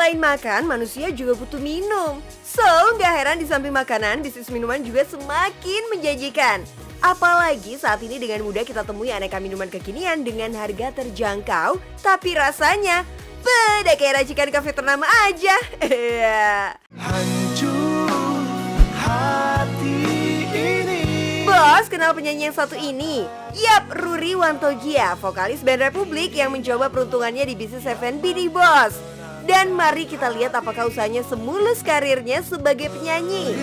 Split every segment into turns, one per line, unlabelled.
Selain makan, manusia juga butuh minum. So, nggak heran di samping makanan, bisnis minuman juga semakin menjanjikan. Apalagi saat ini dengan mudah kita temui aneka minuman kekinian dengan harga terjangkau, tapi rasanya beda kayak racikan kafe ternama aja.
Hancur hati ini.
Bos, kenal penyanyi yang satu ini? Yap, Ruri Wantogia, vokalis band Republik yang mencoba peruntungannya di bisnis F&B nih bos. Dan mari kita lihat apakah usahanya semulus karirnya sebagai penyanyi.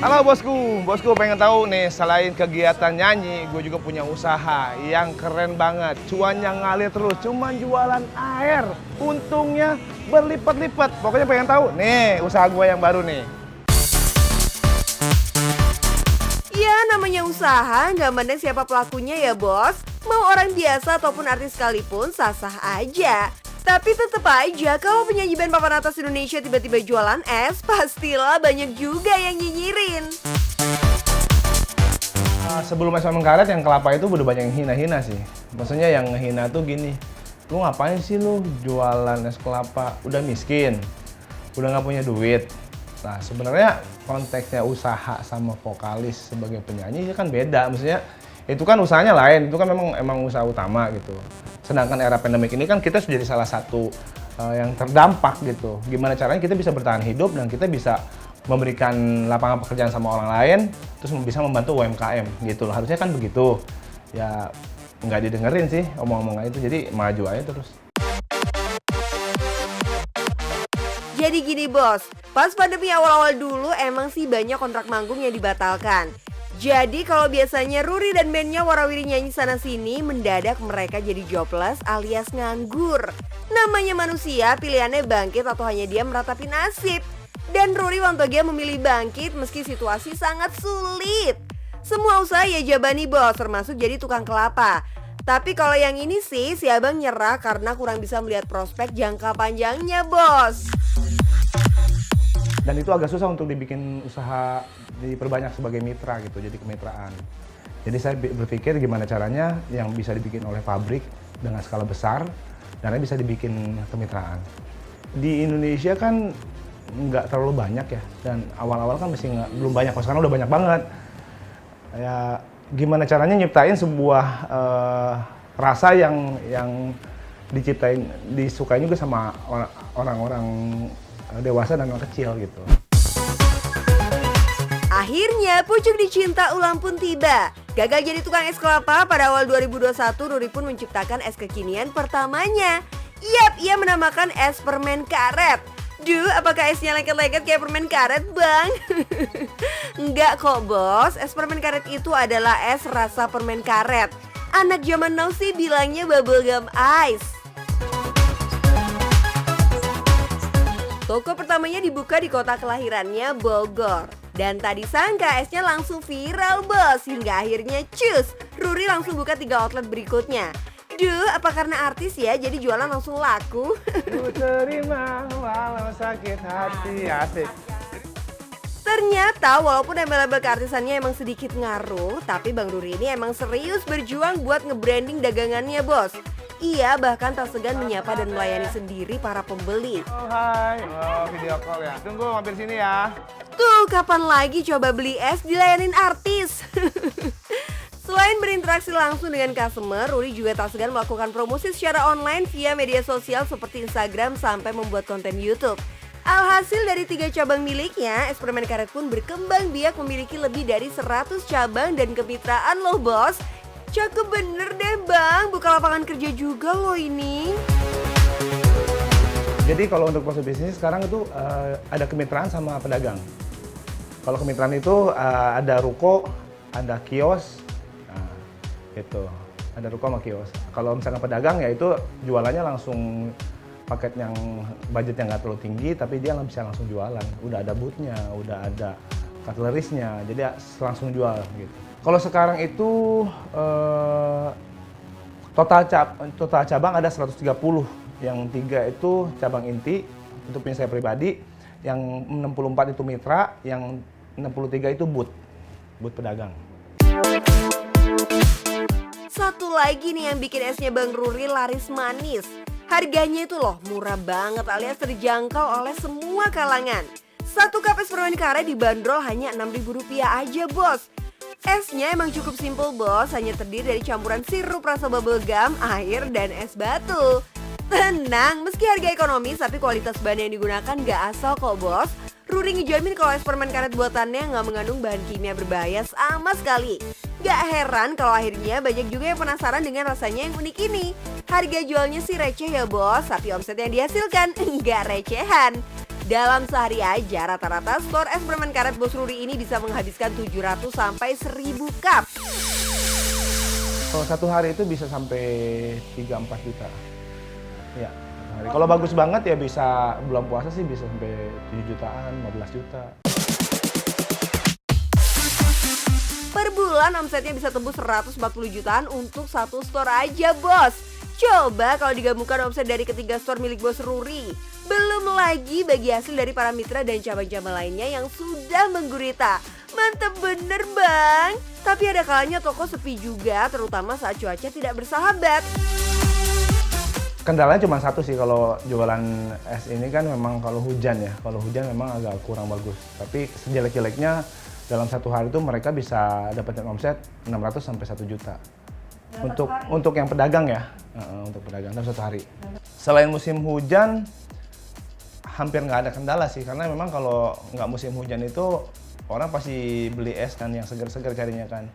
Halo bosku pengen tahu nih, selain kegiatan nyanyi, gue juga punya usaha yang keren banget. Cuannya ngalir terus, cuman jualan air. Untungnya berlipat-lipat. Pokoknya pengen tahu, nih usaha gue yang baru nih.
Ya, namanya usaha, nggak mandang siapa pelakunya ya bos. Mau orang biasa ataupun artis sekalipun, sah-sah aja. Tapi tetep aja, kalau penyanyi band papan atas Indonesia tiba-tiba jualan es, pastilah banyak juga yang nyinyirin.
Sebelum es permen karet, yang kelapa itu udah banyak yang hina-hina sih. Maksudnya yang hina tuh gini, lu ngapain sih lu jualan es kelapa? Udah miskin, udah nggak punya duit. Nah sebenarnya konteksnya usaha sama vokalis sebagai penyanyi kan beda. Maksudnya itu kan usahanya lain, itu kan emang usaha utama gitu. Sedangkan era pandemik ini kan kita sudah jadi salah satu yang terdampak gitu. Gimana caranya kita bisa bertahan hidup dan kita bisa memberikan lapangan pekerjaan sama orang lain, terus bisa membantu UMKM gitu loh. Harusnya kan begitu. Ya nggak didengerin sih omong-omongan itu, jadi maju aja terus.
Jadi gini bos, pas pandemi awal-awal dulu emang sih banyak kontrak manggung yang dibatalkan. Jadi kalau biasanya Ruri dan bandnya warawiri nyanyi sana-sini, mendadak mereka jadi jobless alias nganggur. Namanya manusia, pilihannya bangkit atau hanya dia meratapi nasib. Dan Ruri Wantogia memilih bangkit meski situasi sangat sulit. Semua usaha ya jabani bos, termasuk jadi tukang kelapa. Tapi kalau yang ini sih, si abang nyerah karena kurang bisa melihat prospek jangka panjangnya bos.
Dan itu agak susah untuk dibikin usaha, diperbanyak sebagai mitra gitu, jadi kemitraan. Jadi saya berpikir gimana caranya yang bisa dibikin oleh pabrik dengan skala besar, dan bisa dibikin kemitraan. Di Indonesia kan nggak terlalu banyak ya, dan awal-awal kan belum banyak, sekarang udah banyak banget. Ya gimana caranya nyiptain sebuah rasa yang disukai juga sama orang-orang dewasa dan orang kecil gitu.
Akhirnya pucuk dicinta ulang pun tiba. Gagal jadi tukang es kelapa, pada awal 2021 Ruri pun menciptakan es kekinian pertamanya. Yap, ia menamakan es permen karet. Duh, apakah esnya lengket-lengket kayak permen karet bang? Enggak kok bos, es permen karet itu adalah es rasa permen karet. Anak zaman now sih bilangnya bubblegum ice. Toko pertamanya dibuka di kota kelahirannya, Bogor. Dan tadi sangka esnya langsung viral bos, hingga akhirnya cus, Ruri langsung buka 3 outlet berikutnya. Duh, apa karena artis ya, jadi jualan langsung laku?
Ku terima walau sakit hati, asik.
Ternyata walaupun embel-embel keartisannya emang sedikit ngaruh, tapi Bang Ruri ini emang serius berjuang buat nge-branding dagangannya bos. Ia bahkan tak segan menyapa dan melayani sendiri para pembeli.
Oh hai, video call ya. Tunggu mampir sini ya.
Tuh, kapan lagi coba beli es dilayanin artis? Selain berinteraksi langsung dengan customer, Ruri juga tak segan melakukan promosi secara online via media sosial seperti Instagram sampai membuat konten YouTube. Alhasil dari 3 cabang miliknya, es permen karet pun berkembang biak memiliki lebih dari 100 cabang dan kemitraan loh bos. Cakep bener deh bang, buka lapangan kerja juga loh ini.
Jadi kalau untuk proses bisnis sekarang itu ada kemitraan sama pedagang. Kalau kemitraan itu ada ruko, ada kios, nah, gitu. Ada ruko sama kios. Kalau misalkan pedagang ya itu jualannya langsung paket yang budget yang nggak terlalu tinggi, tapi dia bisa langsung jualan. Udah ada booth-nya, udah ada cutleries-nya, jadi langsung jual gitu. Kalau sekarang itu total cabang ada 130, yang 3 itu cabang inti untuk punya saya pribadi, yang 64 itu mitra, yang 63 itu booth pedagang.
Satu lagi nih yang bikin esnya Bang Ruri laris manis. Harganya itu loh murah banget alias terjangkau oleh semua kalangan. Satu cup es permen karet dibanderol hanya Rp6.000 aja bos. Esnya emang cukup simple bos, hanya terdiri dari campuran sirup rasa bubble gum, air, dan es batu. Tenang, meski harga ekonomis tapi kualitas bahan yang digunakan gak asal kok bos. Ruri ngejamin kalau es permen karet buatannya nggak mengandung bahan kimia berbahaya sama sekali. Gak heran kalau akhirnya banyak juga yang penasaran dengan rasanya yang unik ini. Harga jualnya sih receh ya bos, tapi omset yang dihasilkan nggak recehan. Dalam sehari aja rata-rata stor es permen karet Bos Ruri ini bisa menghabiskan 700 sampai 1000 cup.
Kalau satu hari itu bisa sampai 3-4 juta. Ya, satu hari. Kalau bagus banget ya bisa bulan puasa sih bisa sampai 7 jutaan, 15 juta.
Per bulan omsetnya bisa tembus 140 jutaan untuk satu store aja bos. Coba kalau digabungkan omset dari ketiga store milik Bos Ruri. Belum lagi bagi hasil dari para mitra dan cabang-cabang lainnya yang sudah menggurita. Mantep bener bang. Tapi ada kalanya toko sepi juga, terutama saat cuaca tidak bersahabat.
Kendalanya cuma satu sih kalau jualan es ini kan memang kalau hujan ya. Kalau hujan memang agak kurang bagus. Tapi sejelek-jeleknya dalam satu hari itu mereka bisa dapetin omset 600 sampai 1 juta. Untuk yang pedagang ya, untuk pedagang dalam satu hari. Selain musim hujan, hampir nggak ada kendala sih, karena memang kalau nggak musim hujan itu orang pasti beli es kan yang segar-segar carinya kan.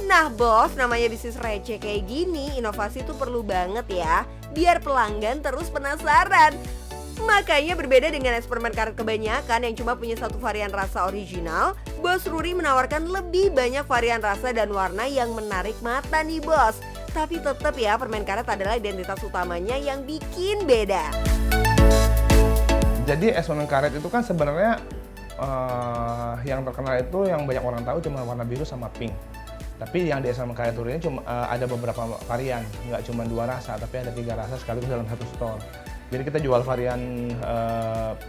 Nah bos, namanya bisnis receh kayak gini, inovasi itu perlu banget ya, biar pelanggan terus penasaran. Makanya berbeda dengan es permen karet kebanyakan yang cuma punya satu varian rasa original, Bos Ruri menawarkan lebih banyak varian rasa dan warna yang menarik mata nih bos. Tapi tetap ya, permen karet adalah identitas utamanya yang bikin beda.
Jadi es permen karet itu kan sebenarnya yang terkenal itu yang banyak orang tahu cuma warna biru sama pink. Tapi yang di es permen karet ini cuma ada beberapa varian, nggak cuma 2 rasa, tapi ada 3 rasa sekaligus dalam satu store. Jadi kita jual varian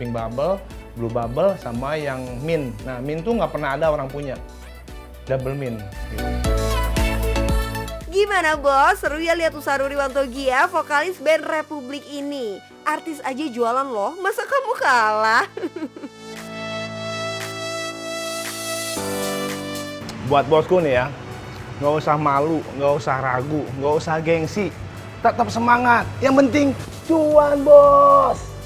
pink bubble, blue bubble, sama yang mint. Nah, mint tuh nggak pernah ada orang punya, double mint. Gitu.
Gimana bos, seru ya lihat usaha Ruri Wantogia, vokalis band Republik ini. Artis aja jualan loh, masa kamu kalah?
Buat bosku nih ya, nggak usah malu, nggak usah ragu, nggak usah gengsi. Tetap semangat, yang penting cuan bos!